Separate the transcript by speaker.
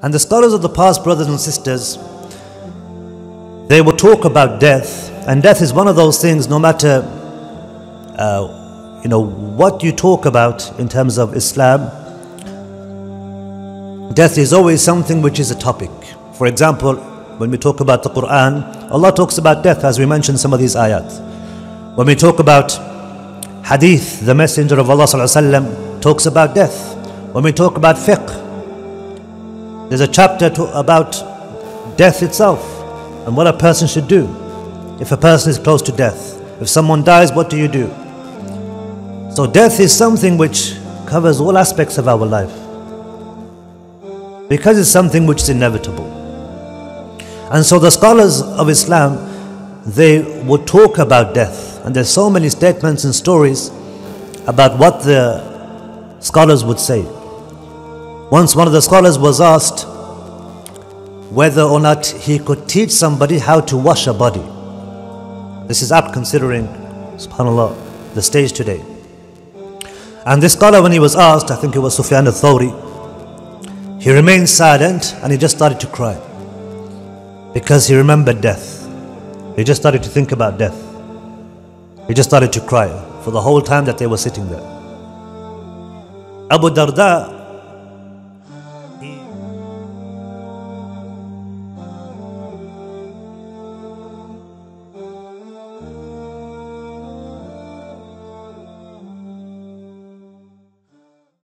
Speaker 1: And the scholars of the past, brothers and sisters, they will talk about death. And death is one of those things, no matter what you talk about in terms of Islam, death is always something which is a topic. For example, when we talk about the Quran, Allah talks about death, as we mentioned some of these ayat. When we talk about hadith, the Messenger of Allah talks about death. When we talk about fiqh, there's a chapter about death itself and what a person should do if a person is close to death. If someone dies, what do you do? So death is something which covers all aspects of our life, because it's something which is inevitable. And so the scholars of Islam, they would talk about death, and there's so many statements and stories about what the scholars would say. Once one of the scholars was asked whether or not he could teach somebody how to wash a body. This is apt considering, subhanAllah, the stage today. And this scholar, when he was asked, I think it was Sufyan al-Thawri, he remained silent and he just started to cry, because he remembered death. He just started to think about death. He just started to cry for the whole time that they were sitting there. Abu Darda